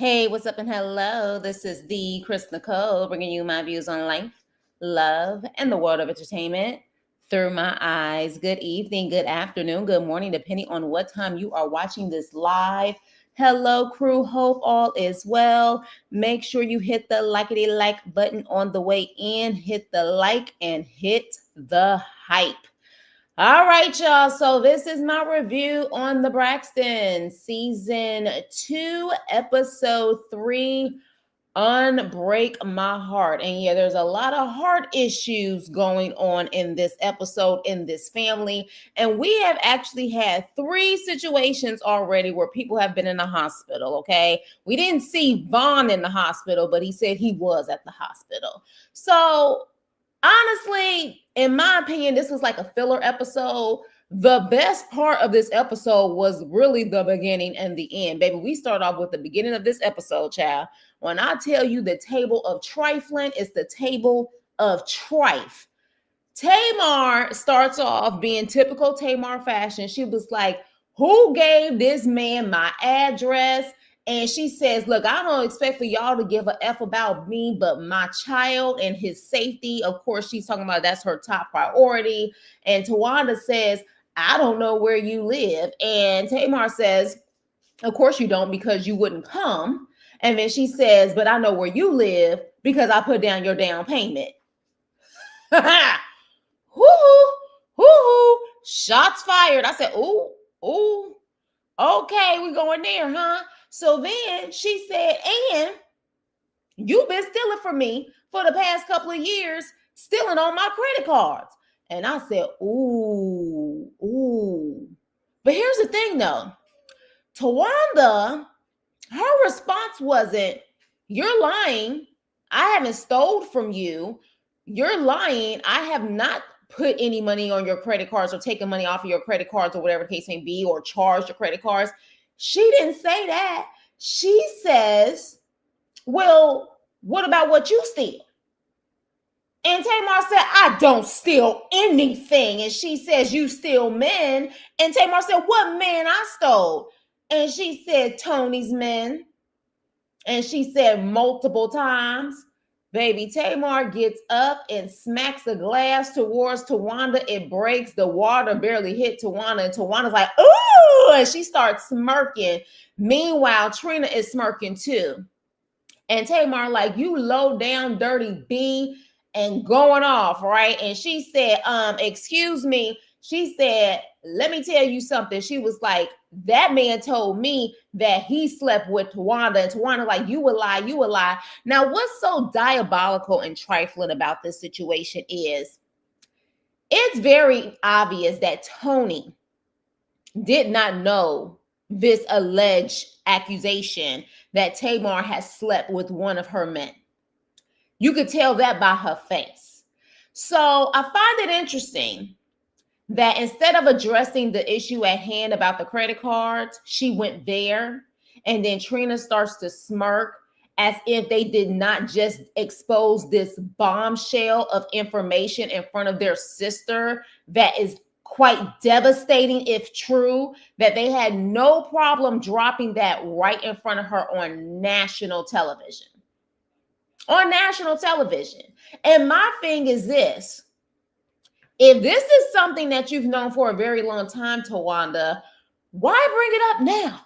Hey, what's up and hello? This is the Chris Nicole bringing you my views on life, love, and the world of entertainment through my eyes. Good evening, good afternoon, good morning, depending on what time you are watching this live. Hello, crew. Hope all is well. Make sure you hit the likety like button on the way in. Hit the like and hit the hype. All right, y'all. So this is my review on the Braxtons, season 2, episode 3, Unbreak My Heart. And yeah, there's a lot of heart issues going on in this episode, in this family. And we have actually had 3 situations already where people have been in the hospital, okay? We didn't see Vaughn in the hospital, but he said he was at the hospital. So honestly, in my opinion, this was like a filler episode. The best part of this episode was really the beginning and the end. Baby, we start off with the beginning of this episode, child. When I tell you the table of trifling is the table of trife. Tamar starts off being typical Tamar fashion. She was like, who gave this man my address? And she says, look, I don't expect for y'all to give a F about me, but my child and his safety. Of course, she's talking about that's her top priority. And Towanda says, I don't know where you live. And Tamar says, of course you don't, because you wouldn't come. And then she says, but I know where you live because I put down your down payment. Whoo, whoo, shots fired. I said, ooh, okay, we going there, huh? So then she said, and you've been stealing from me for the past couple of years, stealing on my credit cards. And I said, ooh. But here's the thing though. Towanda, her response wasn't, you're lying. I haven't stole from you. You're lying. I have not put any money on your credit cards or taken money off of your credit cards or whatever the case may be, or charged your credit cards. She didn't say that. She says, well, what about what you steal? And Tamar said, I don't steal anything. And she says, you steal men. And Tamar said, what man I stole? And she said, Tony's men. And she said multiple times. Baby, Tamar gets up and smacks a glass towards Towanda. It breaks. The water barely hit Towanda. And Tawanda's like, ooh, and she starts smirking. Meanwhile, Trina is smirking too. And Tamar like, you low down dirty B, and going off, right? And she said, excuse me. She said, let me tell you something. She was like, that man told me that he slept with Towanda. And Towanda like, you a lie. Now, what's so diabolical and trifling about this situation is it's very obvious that Tony did not know this alleged accusation that Tamar has slept with one of her men. You could tell that by her face. So I find it interesting that instead of addressing the issue at hand about the credit cards, she went there. And then Trina starts to smirk as if they did not just expose this bombshell of information in front of their sister that is quite devastating if true, that they had no problem dropping that right in front of her on national television. And my thing is this. If this is something that you've known for a very long time, Towanda, why bring it up now?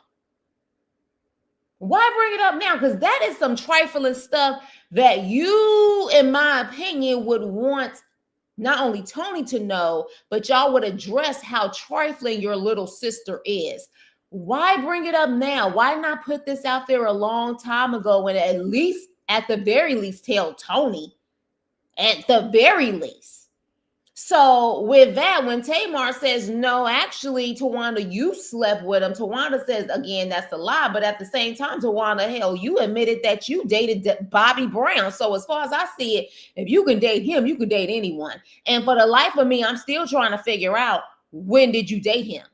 Because that is some trifling stuff that you, in my opinion, would want not only Tony to know, but y'all would address how trifling your little sister is. Why bring it up now? Why not put this out there a long time ago and at the very least, tell Tony? At the very least. So with that, when Tamar says, no, actually, Towanda, you slept with him. Towanda says, again, that's a lie. But at the same time, Towanda, hell, you admitted that you dated Bobby Brown. So as far as I see it, if you can date him, you can date anyone. And for the life of me, I'm still trying to figure out, when did you date him?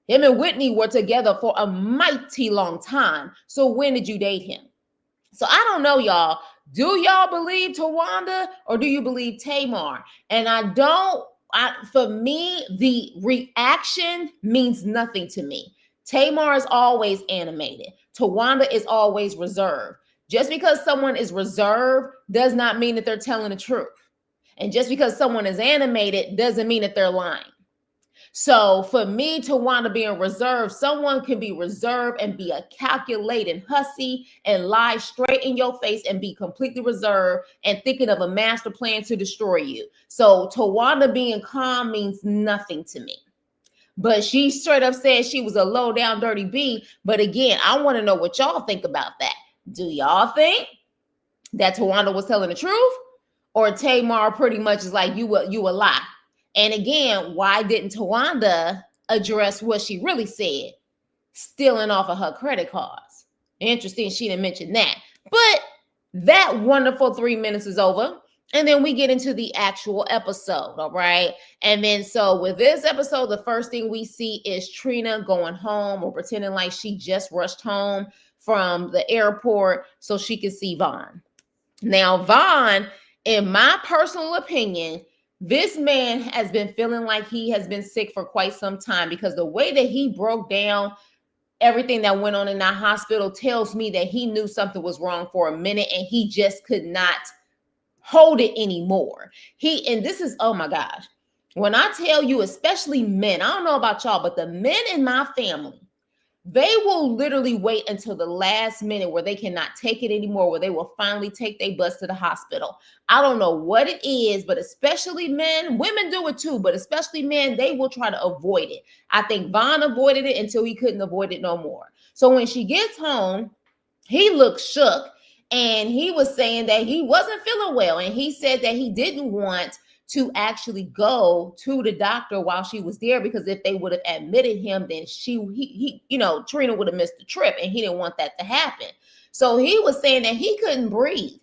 Him and Whitney were together for a mighty long time. So when did you date him? So I don't know, y'all. Do y'all believe Towanda or do you believe Tamar? And for me, the reaction means nothing to me. Tamar is always animated. Towanda is always reserved. Just because someone is reserved does not mean that they're telling the truth. And just because someone is animated doesn't mean that they're lying. So for me, Towanda being reserved, someone can be reserved and be a calculating hussy and lie straight in your face and be completely reserved and thinking of a master plan to destroy you. So Towanda being calm means nothing to me. But she straight up said she was a low down dirty B. But again, I want to know what y'all think about that. Do y'all think that Towanda was telling the truth? Or Tamar pretty much is like, you a lie? And again, why didn't Towanda address what she really said? Stealing off of her credit cards. Interesting, she didn't mention that. But that wonderful 3 minutes is over. And then we get into the actual episode, all right? And then so with this episode, the first thing we see is Trina going home or pretending like she just rushed home from the airport so she can see Vaughn. Now, Vaughn, in my personal opinion, this man has been feeling like he has been sick for quite some time because the way that he broke down everything that went on in that hospital tells me that he knew something was wrong for a minute and he just could not hold it anymore. And this is, oh my gosh, when I tell you, especially men, I don't know about y'all, but the men in my family, they will literally wait until the last minute where they cannot take it anymore, where they will finally take their bus to the hospital. I don't know what it is, but especially men, women do it too, but especially men, they will try to avoid it. I think Vaughn avoided it until he couldn't avoid it no more. So when she gets home, he looks shook and he was saying that he wasn't feeling well. And he said that he didn't want to actually go to the doctor while she was there, because if they would have admitted him, then Trina would have missed the trip, and he didn't want that to happen. So he was saying that he couldn't breathe.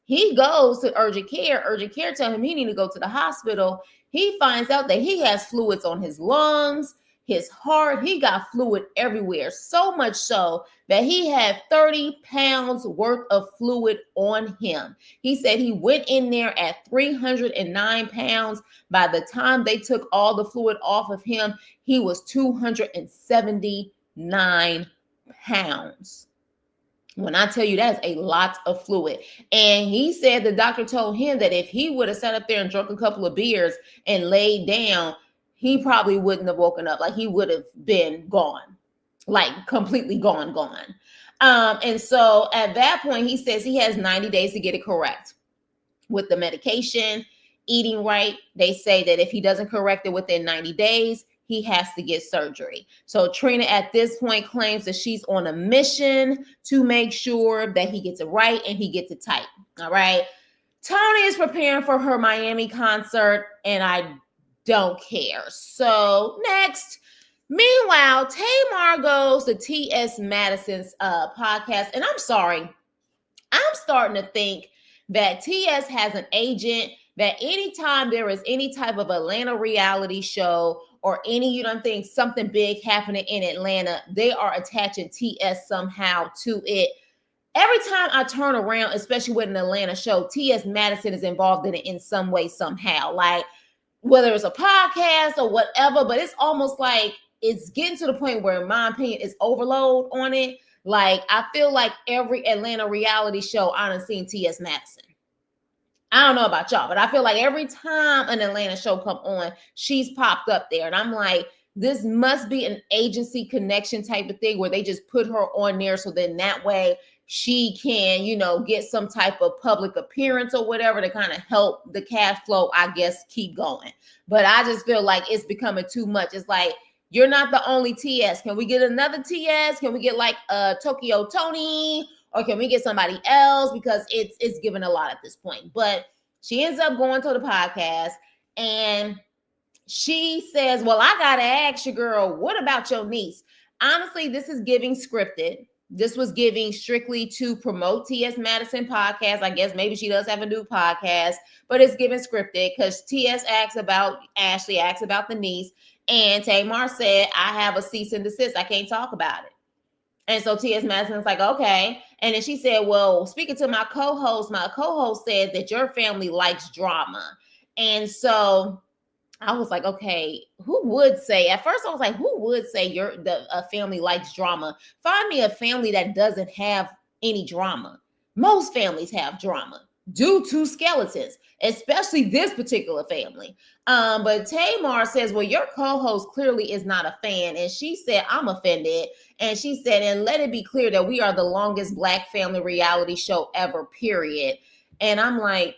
He goes to urgent care. Urgent care tell him he need to go to the hospital. He finds out that he has fluids on his lungs, his heart. He got fluid everywhere, so much so that he had 30 pounds worth of fluid on him. He said he went in there at 309 pounds. By the time they took all the fluid off of him, he was 279 pounds. When I tell you, that's a lot of fluid. And he said the doctor told him that if he would have sat up there and drunk a couple of beers and laid down, he probably wouldn't have woken up. Like, he would have been gone, like completely gone. And so at that point, he says he has 90 days to get it correct with the medication, eating right. They say that if he doesn't correct it within 90 days, he has to get surgery. So Trina at this point claims that she's on a mission to make sure that he gets it right and he gets it tight. All right. Tony is preparing for her Miami concert, and I don't care. So next, meanwhile, Tamar goes to TS Madison's podcast. And I'm sorry, I'm starting to think that TS has an agent that anytime there is any type of Atlanta reality show or any, something big happening in Atlanta, they are attaching TS somehow to it. Every time I turn around, especially with an Atlanta show, TS Madison is involved in it in some way, somehow. Like, whether it's a podcast or whatever, but it's almost like it's getting to the point where, in my opinion, it's overload on it. Like, I feel like every Atlanta reality show I done seen TS Madison. I don't know about y'all, but I feel like every time an Atlanta show come on, she's popped up there. And I'm like, this must be an agency connection type of thing where they just put her on there so then that way she can, get some type of public appearance or whatever to kind of help the cash flow, I guess, keep going. But I just feel like it's becoming too much. It's like, you're not the only TS. Can we get another TS? Can we get like a Tokyo Tony? Or can we get somebody else? Because it's given a lot at this point. But she ends up going to the podcast and she says, well, I got to ask you, girl, what about your niece? Honestly, this is giving scripted. This was giving strictly to promote TS Madison podcast. I guess maybe she does have a new podcast, but it's giving scripted because TS Ashley asks about the niece. And Tamar said, I have a cease and desist. I can't talk about it. And so TS Madison's like, okay. And then she said, well, speaking to my co-host said that your family likes drama. And so I was like, okay, who would say? At first, I was like, who would say a family likes drama? Find me a family that doesn't have any drama. Most families have drama due to skeletons, especially this particular family. But Tamar says, well, your co-host clearly is not a fan, and she said, I'm offended, and she said, and let it be clear that we are the longest Black family reality show ever. Period. And I'm like,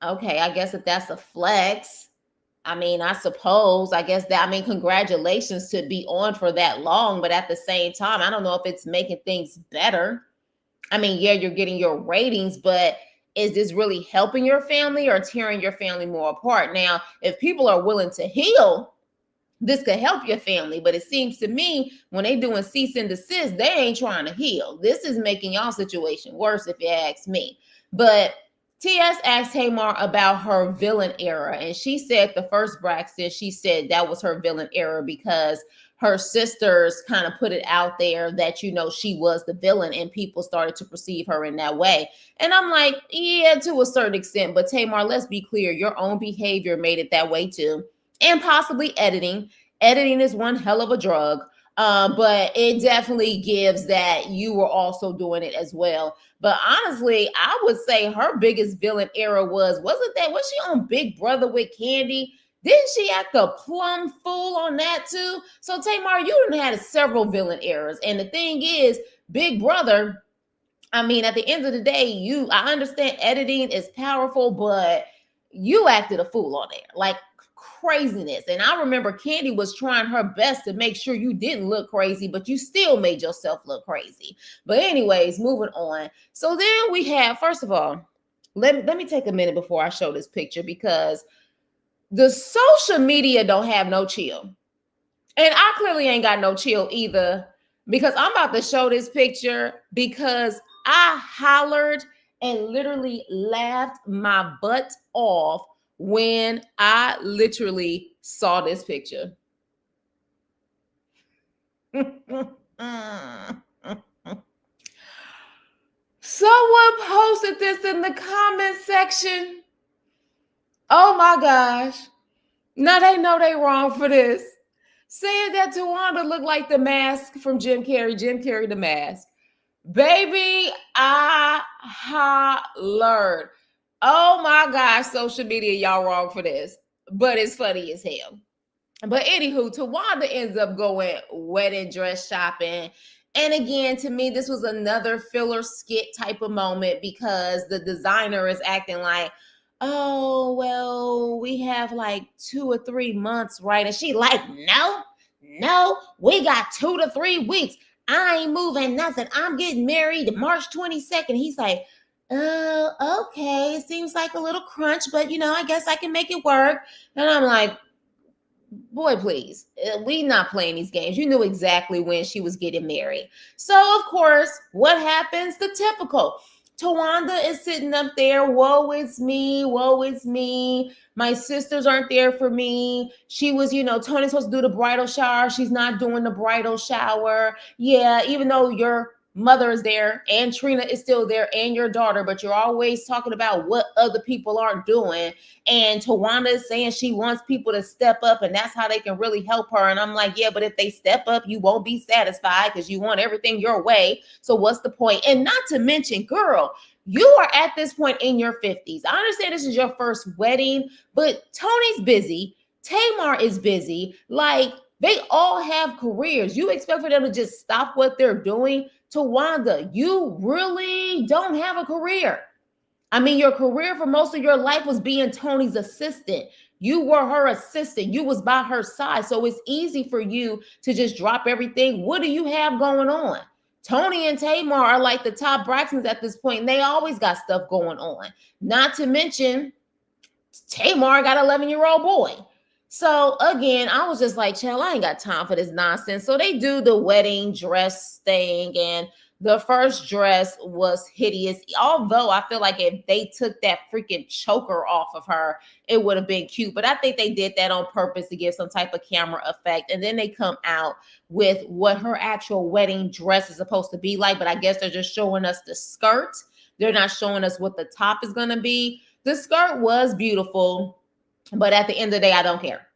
okay, I guess if that's a flex. I mean, I suppose, I guess that, I mean, congratulations to be on for that long, but at the same time, I don't know if it's making things better. I mean, yeah, you're getting your ratings, but is this really helping your family or tearing your family more apart? Now, if people are willing to heal, this could help your family, but it seems to me when they doing cease and desist, they ain't trying to heal. This is making y'all situation worse, if you ask me. But TS asked Tamar about her villain era, and she said the first Braxton, she said that was her villain era because her sisters kind of put it out there that, you know, she was the villain and people started to perceive her in that way. And I'm like, yeah, to a certain extent, but Tamar, let's be clear, your own behavior made it that way too, and possibly editing. Editing is one hell of a drug, but it definitely gives that you were also doing it as well. But honestly, I would say her biggest villain era wasn't that, was she on Big Brother with Candy? Didn't she act a plumb fool on that too? So Tamar, you done had several villain eras. And the thing is, Big Brother, I mean, at the end of the day, I understand editing is powerful, but you acted a fool on there. Like craziness. And I remember Candy was trying her best to make sure you didn't look crazy, but you still made yourself look crazy. But anyways, moving on. So then we have, first of all, let me take a minute before I show this picture because the social media don't have no chill. And I clearly ain't got no chill either because I'm about to show this picture because I hollered and literally laughed my butt off when I literally saw this picture. Someone posted this in the comment section. Oh my gosh. Now they know they wrong for this. Saying that Towanda looked like the mask from Jim Carrey, the mask. Baby, I hollered. Oh my gosh, social media, y'all wrong for this. But it's funny as hell. But anywho, Towanda ends up going wedding dress shopping. And again, to me, this was another filler skit type of moment because the designer is acting like, oh, well, we have like 2 or 3 months, right? And she like, no, we got 2 to 3 weeks. I ain't moving nothing. I'm getting married March 22nd. He's like, oh, okay. It seems like a little crunch, but you know, I guess I can make it work. And I'm like, boy, please, we not playing these games. You knew exactly when she was getting married. So, of course, what happens? The typical. Towanda is sitting up there. Woe is me. Woe is me. My sisters aren't there for me. She was, you know, Tony's supposed to do the bridal shower. She's not doing the bridal shower. Yeah, even though your mother is there and Trina is still there and your daughter, but you're always talking about what other people aren't doing. And Towanda is saying she wants people to step up and that's how they can really help her. And I'm like, yeah, but if they step up, you won't be satisfied because you want everything your way. So what's the point? And not to mention, girl, you are at this point in your 50s. I understand this is your first wedding, but Tony's busy. Tamar is busy. Like, they all have careers. You expect for them to just stop what they're doing? Towanda, you really don't have a career. I mean, your career for most of your life was being Tony's assistant. You were her assistant. You was by her side. So it's easy for you to just drop everything. What do you have going on? Tony and Tamar are like the top Braxtons at this point, and they always got stuff going on. Not to mention, Tamar got an 11-year-old boy. So again, I was just like, chill, I ain't got time for this nonsense. So they do the wedding dress thing, and the first dress was hideous. Although I feel like if they took that freaking choker off of her, it would have been cute. But I think they did that on purpose to give some type of camera effect. And then they come out with what her actual wedding dress is supposed to be like. But I guess they're just showing us the skirt. They're not showing us what the top is going to be. The skirt was beautiful. But at the end of the day, I don't care.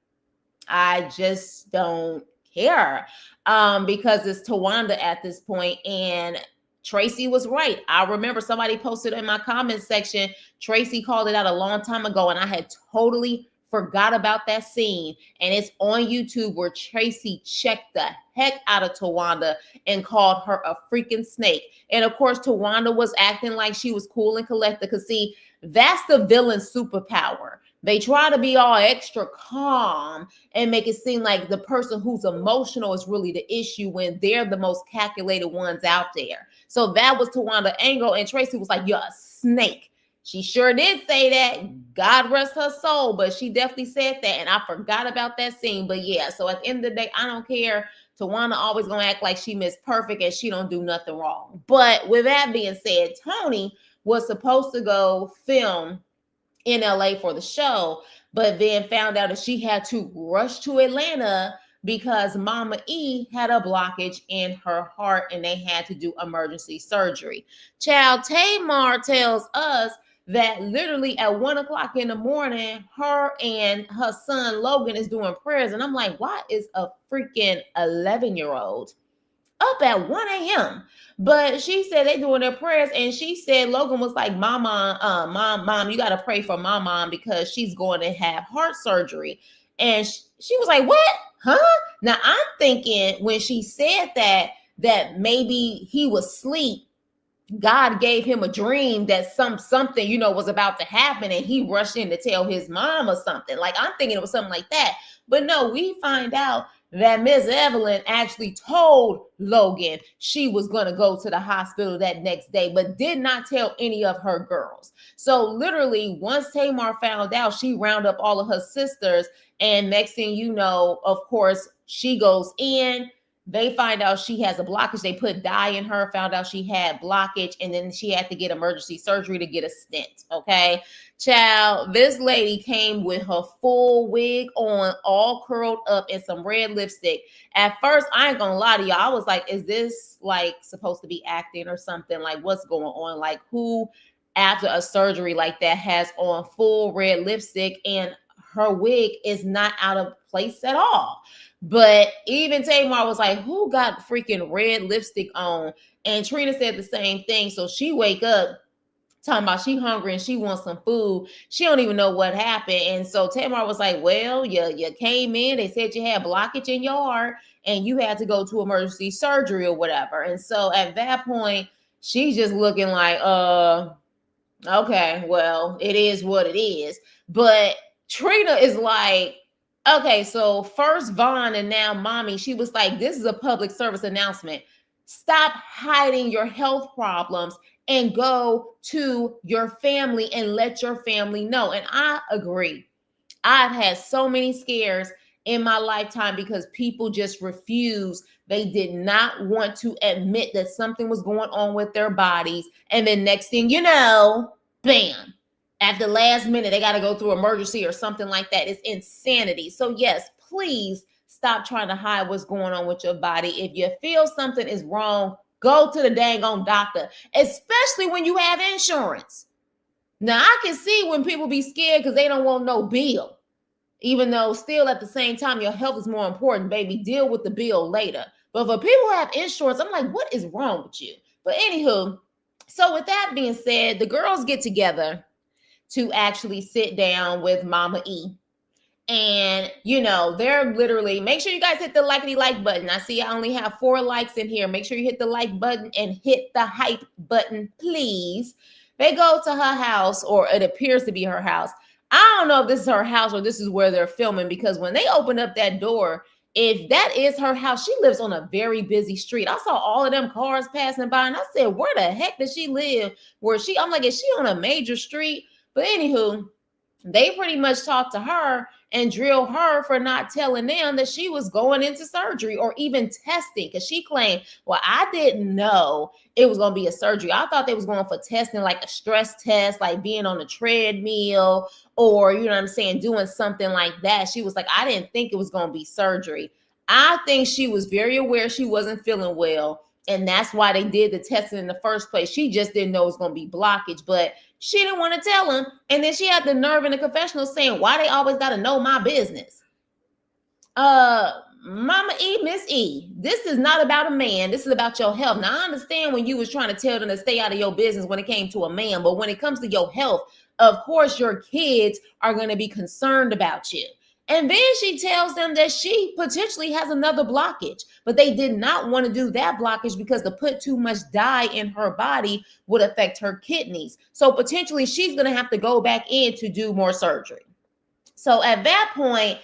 I just don't care, because it's Towanda at this point, and Tracy was right. I remember somebody posted in my comment section. Tracy called it out a long time ago, and I had totally forgot about that scene. And it's on YouTube where Tracy checked the heck out of Towanda and called her a freaking snake. And of course, Towanda was acting like she was cool and collected. Because see, that's the villain's superpower. They try to be all extra calm and make it seem like the person who's emotional is really the issue when they're the most calculated ones out there. So that was Towanda angle, and Tracy was like, "You're a snake." She sure did say that. God rest her soul, but she definitely said that, and I forgot about that scene. But yeah, so at the end of the day, I don't care. Towanda always gonna act like she Miss Perfect and she don't do nothing wrong. But with that being said, Tony was supposed to go film in LA for the show, but then found out that she had to rush to Atlanta because Mama E had a blockage in her heart and they had to do emergency surgery. Child, Tamar tells us that literally at 1 o'clock in the morning, her and her son Logan is doing prayers. And I'm like, why is a freaking 11-year-old up at 1 a.m.? But she said they doing their prayers, and she said Logan was like, Mama, mom, you gotta pray for my mom because she's going to have heart surgery. And she was like, what? Huh? Now I'm thinking when she said that maybe he was asleep, God gave him a dream that something, was about to happen, and he rushed in to tell his mom or something. Like, I'm thinking it was something like that. But no, we find out that Miss Evelyn actually told Logan she was going to go to the hospital that next day, but did not tell any of her girls. So literally, once Tamar found out, she rounded up all of her sisters, and next thing you know, of course, she goes in. They find out she has a blockage. They put dye in her, found out she had blockage, and then she had to get emergency surgery to get a stent. Okay. Child, this lady came with her full wig on, all curled up, and some red lipstick. At first, I ain't gonna lie to y'all, I was like, is this like supposed to be acting or something? Like, what's going on? Like, who after a surgery like that has on full red lipstick and her wig is not out of place at all? But even Tamar was like, who got freaking red lipstick on? And Trina said the same thing. So she wake up talking about she hungry and she wants some food. She don't even know what happened. And so Tamar was like, well, you came in. They said you had blockage in your heart and you had to go to emergency surgery or whatever. And so at that point, she's just looking like, okay, well, it is what it is. But Trina is like, okay, so first Vaughn and now Mommy, she was like, this is a public service announcement. Stop hiding your health problems and go to your family and let your family know. And I agree. I've had so many scares in my lifetime because people just refuse. They did not want to admit that something was going on with their bodies. And then next thing you know, bam, at the last minute, they got to go through emergency or something like that. It's insanity. So yes, please stop trying to hide what's going on with your body. If you feel something is wrong, go to the dang on doctor, especially when you have insurance. Now, I can see when people be scared because they don't want no bill, even though still at the same time, your health is more important, baby. Deal with the bill later. But for people who have insurance, I'm like, what is wrong with you? But anywho, so with that being said, the girls get together to actually sit down with Mama E. And, they're literally, make sure you guys hit the like button. I see I only have 4 likes in here. Make sure you hit the like button and hit the hype button, please. They go to her house, or it appears to be her house. I don't know if this is her house or this is where they're filming, because when they open up that door, if that is her house, she lives on a very busy street. I saw all of them cars passing by, and I said, where the heck does she live? I'm like, is she on a major street? But anywho, they pretty much talked to her and drilled her for not telling them that she was going into surgery or even testing, because she claimed, well, I didn't know it was going to be a surgery. I thought they was going for testing, like a stress test, like being on a treadmill, or, doing something like that. She was like, I didn't think it was going to be surgery. I think she was very aware she wasn't feeling well. And that's why they did the testing in the first place. She just didn't know it was going to be blockage, but she didn't want to tell him. And then she had the nerve in the confessional saying, why they always got to know my business? Mama E, Miss E, this is not about a man. This is about your health. Now, I understand when you was trying to tell them to stay out of your business when it came to a man, but when it comes to your health, of course, your kids are going to be concerned about you. And then she tells them that she potentially has another blockage, but they did not want to do that blockage because to put too much dye in her body would affect her kidneys. So potentially she's going to have to go back in to do more surgery. So at that point,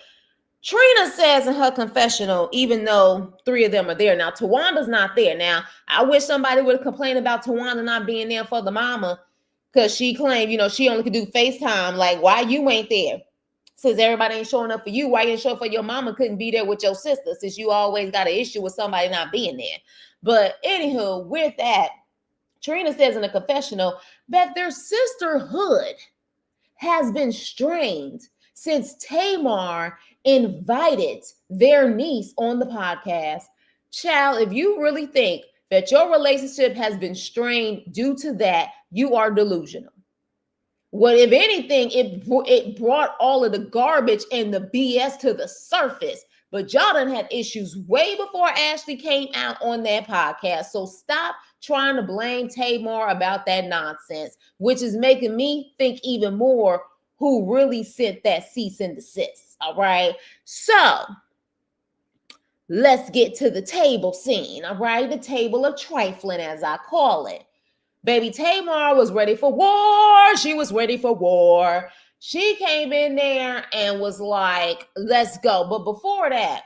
Trina says in her confessional, even though 3 of them are there now, Towanda's not there. Now, I wish somebody would have complained about Towanda not being there for the mama, because she claimed, she only could do FaceTime. Like, why you ain't there? Since everybody ain't showing up for you, why you didn't show up for your mama? Couldn't be there with your sister, since you always got an issue with somebody not being there. But anywho, with that, Trina says in a confessional that their sisterhood has been strained since Tamar invited their niece on the podcast. Child, if you really think that your relationship has been strained due to that, you are delusional. What, if anything, it brought all of the garbage and the BS to the surface. But y'all done had issues way before Ashley came out on that podcast. So stop trying to blame Tamar about that nonsense, which is making me think even more who really sent that cease and desist. All right. So let's get to the table scene. All right. The table of trifling, as I call it. Baby Tamar was ready for war. She was ready for war. She came in there and was like, let's go. But before that,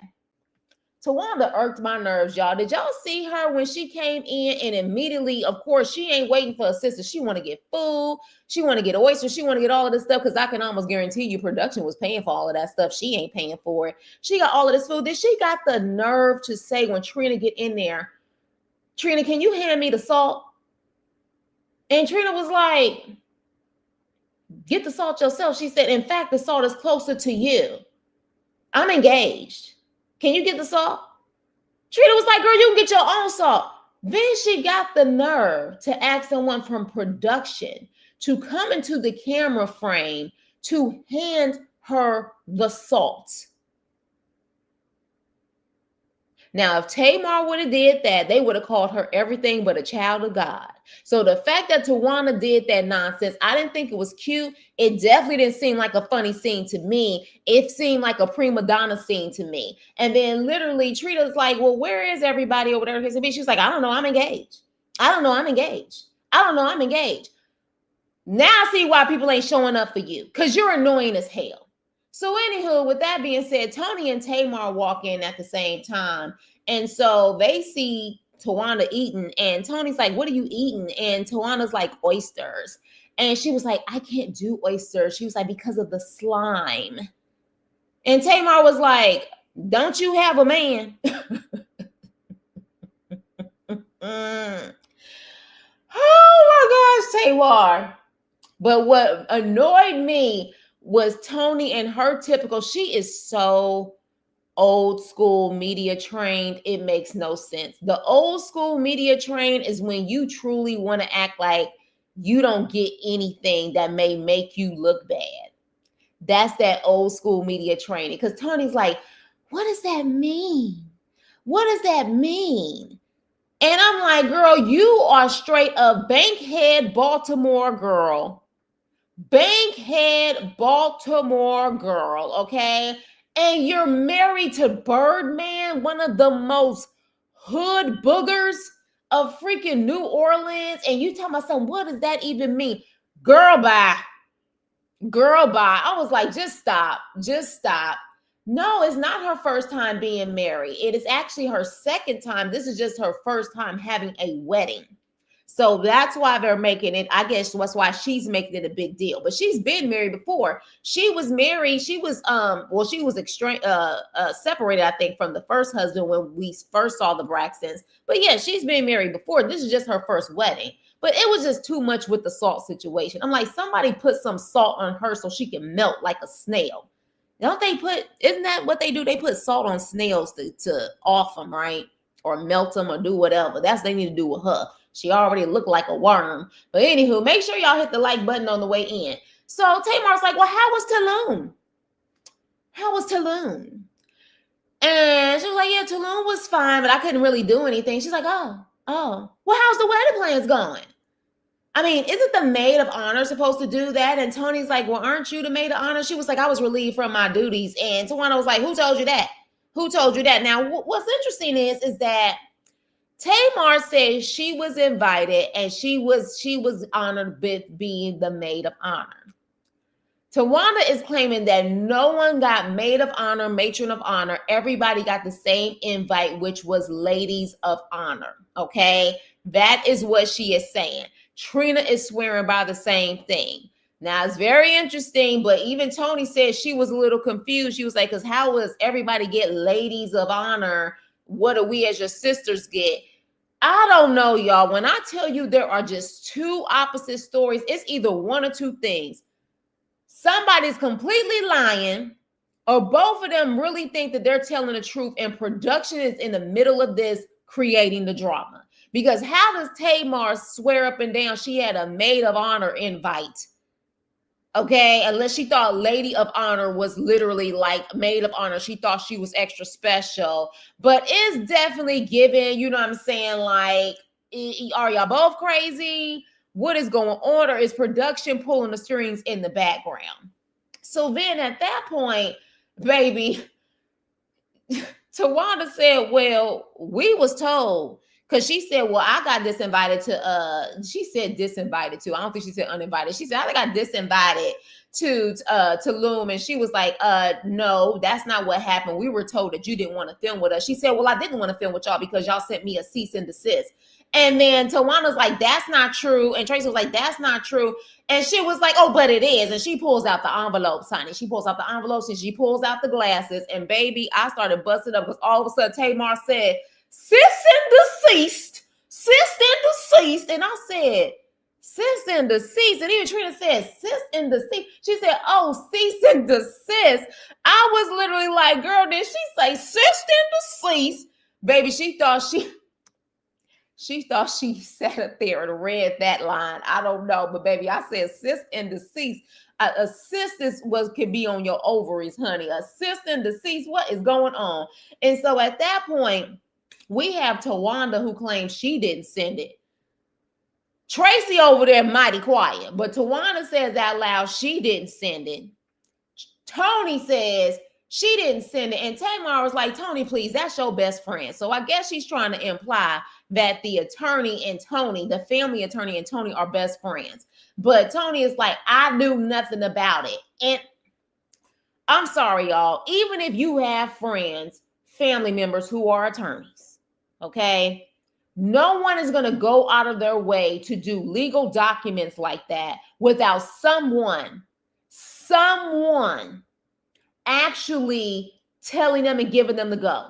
Towanda irked my nerves, y'all. Did y'all see her when she came in and immediately, of course, she ain't waiting for a sister. She want to get food. She want to get oysters. She want to get all of this stuff, because I can almost guarantee you production was paying for all of that stuff. She ain't paying for it. She got all of this food. Then she got the nerve to say when Trina get in there, Trina, can you hand me the salt? And Trina was like, get the salt yourself. She said, in fact, the salt is closer to you. I'm engaged. Can you get the salt? Trina was like, girl, you can get your own salt. Then she got the nerve to ask someone from production to come into the camera frame to hand her the salt. Now, if Tamar would have did that, they would have called her everything but a child of God. So the fact that Towanda did that nonsense, I didn't think it was cute. It definitely didn't seem like a funny scene to me. It seemed like a prima donna scene to me. And then literally Trina's like, well, where is everybody over there? She's like, I don't know, I'm engaged. I don't know, I'm engaged. I don't know, I'm engaged. Now I see why people ain't showing up for you, because you're annoying as hell. So anywho, with that being said, Tony and Tamar walk in at the same time. And so they see Towanda eating, and Tony's like, what are you eating? And Tawanda's like, oysters. And she was like, I can't do oysters. She was like, because of the slime. And Tamar was like, don't you have a man? Oh my gosh, Tamar. But what annoyed me was Tony and her typical, she is so old school media trained. It makes no sense. The old school media trained is when you truly want to act like you don't get anything that may make you look bad. That's that old school media training. Because Tony's like, what does that mean? What does that mean? And I'm like, girl, you are straight up Bankhead Baltimore girl. Bankhead Baltimore girl, okay? And you're married to Birdman, one of the most hood boogers of freaking New Orleans. And you tell my son, what does that even mean? Girl, bye. Girl, bye. I was like, just stop. Just stop. No, it's not her first time being married. It is actually her second time. This is just her first time having a wedding. So that's why they're making it. I guess that's why she's making it a big deal. But she's been married before. She was married. She was she was separated, I think, from the first husband when we first saw the Braxtons. But yeah, she's been married before. This is just her first wedding. But it was just too much with the salt situation. I'm like, somebody put some salt on her so she can melt like a snail. Don't they isn't that what they do? They put salt on snails to off them, right? or melt them or do whatever. That's what they need to do with her. She already looked like a worm. But anywho, make sure y'all hit the like button on the way in. So Tamar's like, well, how was Tulum? How was Tulum? And she was like, yeah, Tulum was fine, but I couldn't really do anything. She's like, oh, well, how's the wedding plans going? I mean, isn't the maid of honor supposed to do that? And Tony's like, well, aren't you the maid of honor? She was like, I was relieved from my duties. And Towanda was like, who told you that? Who told you that? Now, what's interesting is that Tamar says she was invited and she was honored with being the maid of honor. Towanda is claiming that no one got maid of honor, matron of honor. Everybody got the same invite, which was ladies of honor. Okay, that is what she is saying. Trina is swearing by the same thing. Now, it's very interesting, but even Tony said she was a little confused. She was like, because how does everybody get ladies of honor? What do we as your sisters get? I don't know, y'all. When I tell you there are just two opposite stories, it's either one or two things. Somebody's completely lying, or both of them really think that they're telling the truth, and production is in the middle of this creating the drama. Because how does Tamar swear up and down she had a maid of honor invite? Okay, unless she thought lady of honor was literally like maid of honor. She thought she was extra special, but it's definitely given, you know what I'm saying? Like, are y'all both crazy? What is going on? Or is production pulling the strings in the background? So then at that point, baby, Towanda said, well, we was told, because she said, well, I got disinvited to, she said disinvited to, I don't think she said uninvited. She said, I got disinvited to Tulum. And she was like, no, that's not what happened. We were told that you didn't want to film with us. She said, well, I didn't want to film with y'all because y'all sent me a cease and desist. And then Tawanda's like, that's not true. And Tracy was like, that's not true. And she was like, oh, but it is. And she pulls out the envelopes, honey. She pulls out the envelopes and she pulls out the glasses. And baby, I started busting up because all of a sudden Tamar said, sis and deceased. Sis and deceased. And I said, sis and deceased. And even Trina said, sis and deceased. She said, oh, cease and desist. I was literally like, girl, did she say sis and deceased? Baby, she thought she sat up there and read that line. I don't know, but baby, I said sis and deceased. A cis can be on your ovaries, honey. A cis and deceased, what is going on? And so at that point, we have Towanda who claims she didn't send it. Tracy over there mighty quiet, but Towanda says out loud she didn't send it. Tony says she didn't send it. And Tamar was like, Tony, please, that's your best friend. So I guess she's trying to imply that the attorney and Tony, the family attorney and Tony are best friends. But Tony is like, I knew nothing about it. And I'm sorry, y'all. Even if you have friends, family members who are attorneys, okay? No one is going to go out of their way to do legal documents like that without someone actually telling them and giving them the go.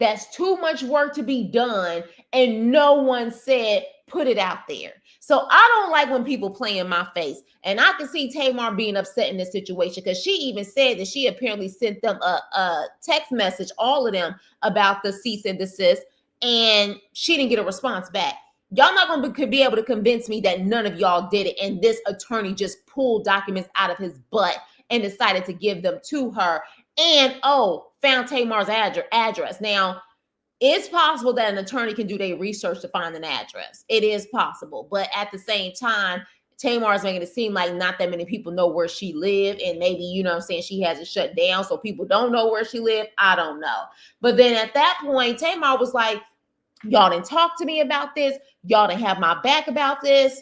That's too much work to be done, and no one said put it out there. So I don't like when people play in my face, and I can see Tamar being upset in this situation because she even said that she apparently sent them a text message, all of them, about the cease and desist, and she didn't get a response back. Y'all not going to be able to convince me that none of y'all did it, and this attorney just pulled documents out of his butt and decided to give them to her, and found Tamar's address. Now, it's possible that an attorney can do their research to find an address. It is possible. But at the same time, Tamar is making it seem like not that many people know where she lived. And maybe, you know what I'm saying, she has it shut down so people don't know where she lived. I don't know. But then at that point, Tamar was like, y'all didn't talk to me about this. Y'all didn't have my back about this.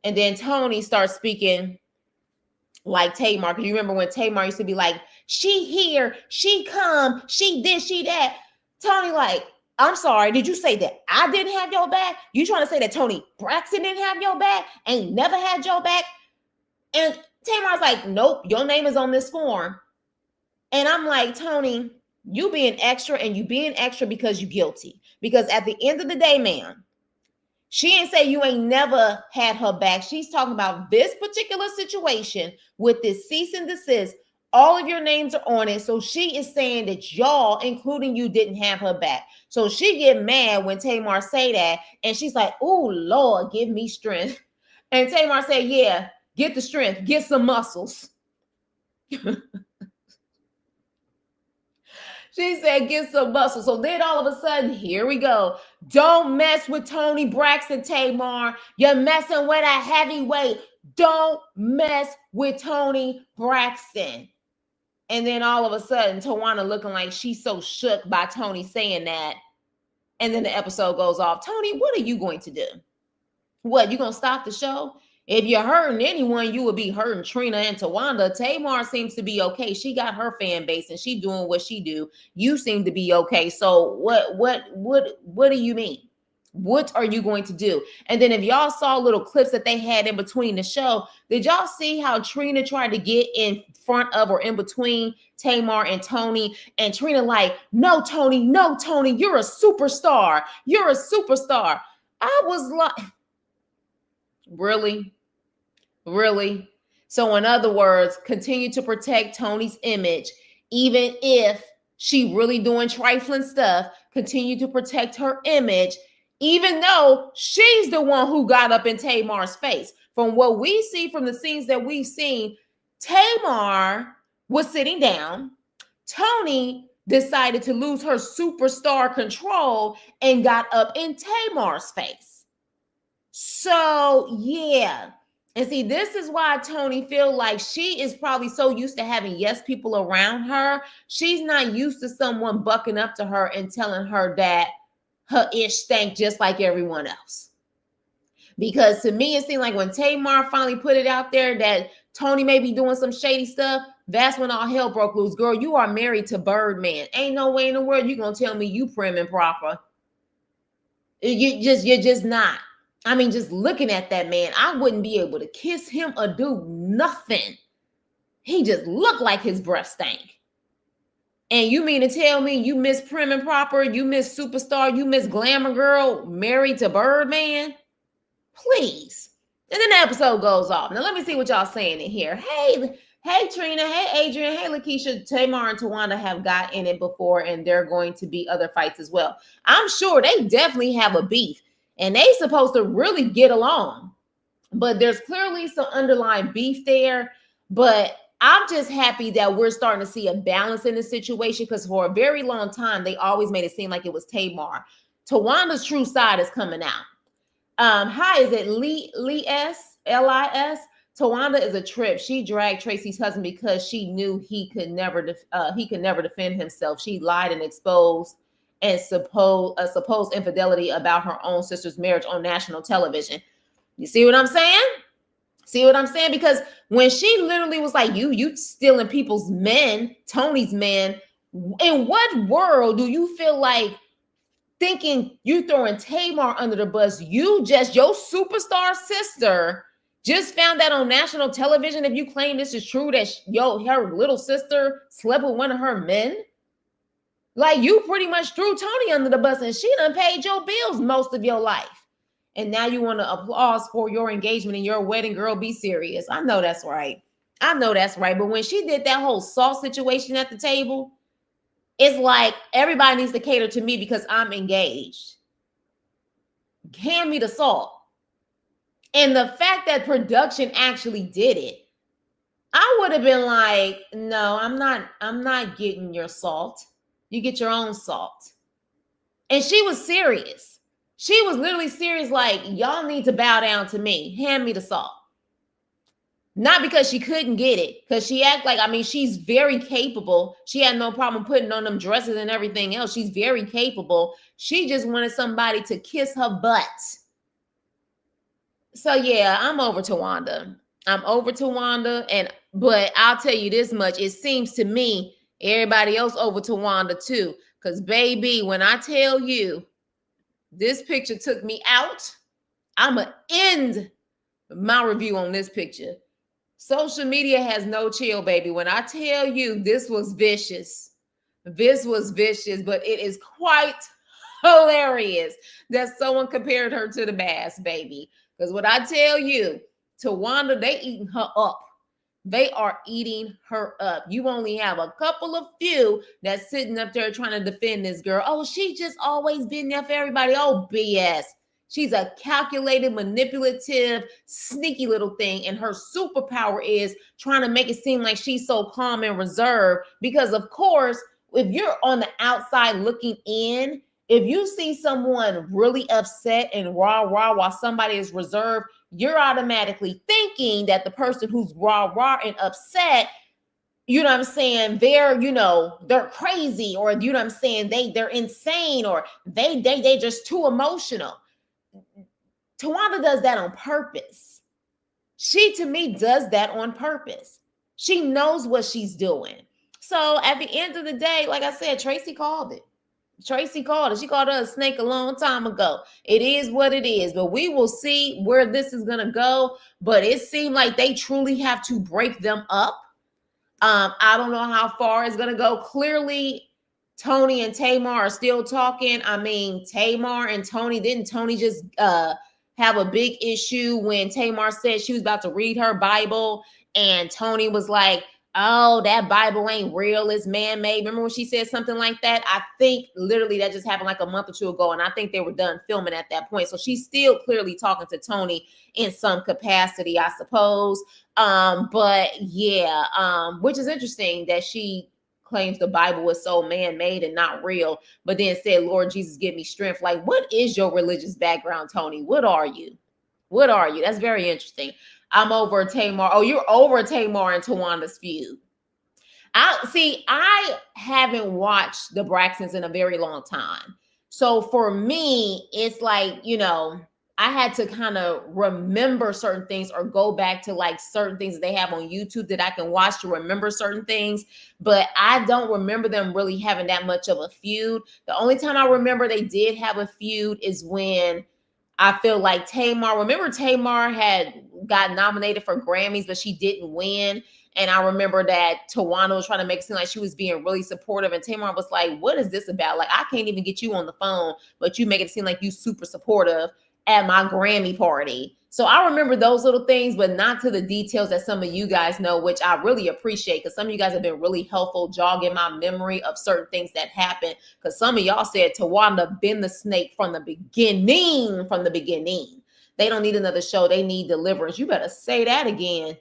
And then Tony starts speaking like Tamar. Because you remember when Tamar used to be like, she here, she come, she this, she that. Tony like, I'm sorry, did you say that I didn't have your back? You trying to say that Tony Braxton didn't have your back? Ain't never had your back? And Tamar's like, nope, your name is on this form. And I'm like, Tony, you being extra, and you being extra because you guilty. Because at the end of the day, man, she ain't say you ain't never had her back. She's talking about this particular situation with this cease and desist All of your names are on it. So she is saying that y'all, including you, didn't have her back. So she get mad when Tamar say that. And she's like, oh, Lord, give me strength. And Tamar said, yeah, get the strength. Get some muscles. She said, get some muscle. So then all of a sudden, here we go. Don't mess with Toni Braxton, Tamar. You're messing with a heavyweight. Don't mess with Toni Braxton. And then all of a sudden, Towanda looking like she's so shook by Toni saying that. And then the episode goes off. Toni, what are you going to do? What, you going to stop the show? If you're hurting anyone, you would be hurting Trina and Towanda. Tamar seems to be okay. She got her fan base and she doing what she do. You seem to be okay. So what do you mean? What are you going to do? And then if y'all saw little clips that they had in between the show, did y'all see how Trina tried to get in front of or in between Tamar and Toni? And Trina like, no, Toni, you're a superstar. You're a superstar. I was like, really? Really? So in other words, continue to protect Toni's image, even if she really doing trifling stuff, continue to protect her image, even though she's the one who got up in Tamar's face. From what we see from the scenes that we've seen, Tamar was sitting down. Toni decided to lose her superstar control and got up in Tamar's face. So, yeah. And see, this is why Toni feel like she is probably so used to having yes people around her. She's not used to someone bucking up to her and telling her that her ish stank just like everyone else. Because to me, it seemed like when Tamar finally put it out there that Toni may be doing some shady stuff, that's when all hell broke loose. Girl, you are married to Birdman. Ain't no way in the world you're going to tell me you prim and proper. You're just not. I mean, just looking at that man, I wouldn't be able to kiss him or do nothing. He just looked like his breath stank. And you mean to tell me you miss prim and proper, you miss superstar, you miss glamour girl, married to Birdman? Please. And then the episode goes off. Now let me see what y'all saying in here. Hey Trina, hey Adrian, hey Lakeisha, Tamar and Towanda have got in it before, and there are going to be other fights as well. I'm sure they definitely have a beef. And they supposed to really get along. But there's clearly some underlying beef there. But I'm just happy that we're starting to see a balance in the situation, because for a very long time, they always made it seem like it was Tamar. Tawanda's true side is coming out. Hi, is it Lis? Lis? Towanda is a trip. She dragged Tracy's husband because she knew he could never defend himself. She lied and exposed and supposed infidelity about her own sister's marriage on national television. You see what I'm saying? See what I'm saying? Because when she literally was like, you stealing people's men, Toni's men, in what world do you feel like thinking you throwing Tamar under the bus? Your superstar sister just found that on national television. If you claim this is true, that her little sister slept with one of her men, like, you pretty much threw Toni under the bus, and she done paid your bills most of your life. And now you want to applause for your engagement and your wedding. Girl, be serious. I know that's right. But when she did that whole salt situation at the table, it's like everybody needs to cater to me because I'm engaged. Hand me the salt. And the fact that production actually did it, I would have been like, no, I'm not getting your salt. You get your own salt. And she was serious. She was literally serious, like, y'all need to bow down to me. Hand me the salt. Not because she couldn't get it, because she act like, she's very capable. She had no problem putting on them dresses and everything else. She's very capable. She just wanted somebody to kiss her butt. So yeah, I'm over Towanda. But I'll tell you this much. It seems to me everybody else over Towanda too. Because baby, when I tell you this picture took me out, I'm going to end my review on this picture. Social media has no chill, baby. When I tell you this was vicious, but it is quite hilarious that someone compared her to the Bass, baby. Because what I tell you, Towanda, they eating her up. They are eating her up. You only have a couple of few that's sitting up there trying to defend this girl. Oh, she just always been there for everybody. Oh, BS. She's a calculated, manipulative, sneaky little thing. And her superpower is trying to make it seem like she's so calm and reserved. Because, of course, if you're on the outside looking in, if you see someone really upset and rah rah while somebody is reserved, you're automatically thinking that the person who's rah rah and upset, you know what I'm saying, they're crazy, or you know what I'm saying, they're insane, or they just too emotional. Towanda does that on purpose. She, to me, does that on purpose. She knows what she's doing. So at the end of the day, like I said, Tracy called it. Tracy called it. She called her a snake a long time ago. It is what it is, but we will see where this is going to go. But it seemed like they truly have to break them up. I don't know how far it's going to go. Clearly, Tony and Tamar are still talking. I mean, Tamar and Tony, didn't Tony just have a big issue when Tamar said she was about to read her Bible and Tony was like, oh, that Bible ain't real, it's man-made. Remember when she said something like that? I think literally that just happened like a month or two ago, and I think they were done filming at that point. So she's still clearly talking to Tony in some capacity, I suppose. But yeah, which is interesting that she claims the Bible was so man-made and not real, but then said, Lord Jesus, give me strength. Like, what is your religious background, Tony? What are you? What are you? That's very interesting. I'm over Tamar. Oh, you're over Tamar and Tawanda's feud. I haven't watched the Braxtons in a very long time. So for me, it's like, I had to kind of remember certain things or go back to like certain things that they have on YouTube that I can watch to remember certain things. But I don't remember them really having that much of a feud. The only time I remember they did have a feud is when I feel like remember Tamar had got nominated for Grammys, but she didn't win. And I remember that Towanda was trying to make it seem like she was being really supportive. And Tamar was like, what is this about? Like, I can't even get you on the phone, but you make it seem like you super supportive at my Grammy party. So I remember those little things, but not to the details that some of you guys know, which I really appreciate, because some of you guys have been really helpful jogging my memory of certain things that happened. Because some of y'all said Towanda been the snake from the beginning, They don't need another show. They need deliverance. You better say that again.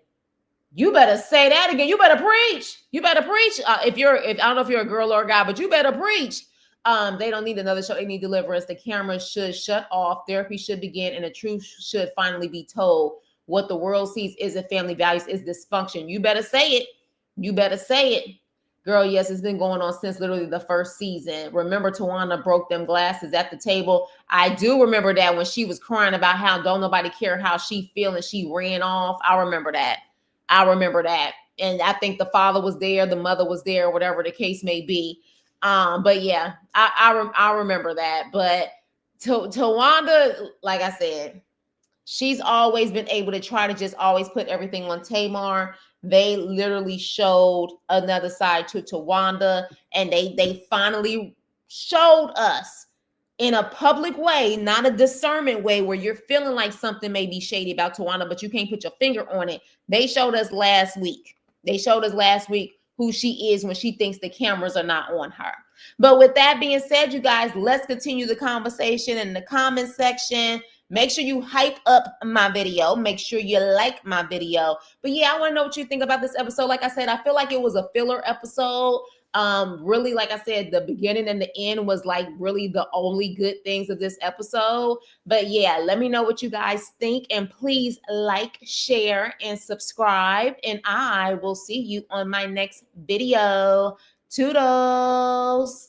You better say that again. You better preach. You better preach. If I don't know if you're a girl or a guy, but you better preach. They don't need another show. They need deliverance. The camera should shut off. Therapy should begin, and the truth should finally be told. What the world sees isn't family values, is dysfunction. You better say it. You better say it. Girl, yes, it's been going on since literally the first season. Remember Towanda broke them glasses at the table? I do remember that when she was crying about how don't nobody care how she feel and she ran off. I remember that. And I think the father was there, the mother was there, whatever the case may be. But yeah, I remember that. But Towanda, like I said, she's always been able to try to just always put everything on Tamar. They literally showed another side to Towanda, and they finally showed us in a public way, not a discernment way where you're feeling like something may be shady about Towanda, but you can't put your finger on it. They showed us last week. Who she is when she thinks the cameras are not on her. But with that being said, you guys, let's continue the conversation in the comment section. Make sure you hype up my video. Make sure you like my video. But yeah, I want to know what you think about this episode. Like I said, I feel like it was a filler episode. Really, like I said, the beginning and the end was like really the only good things of this episode. But yeah, let me know what you guys think, and please like, share, and subscribe, and I will see you on my next video. Toodles.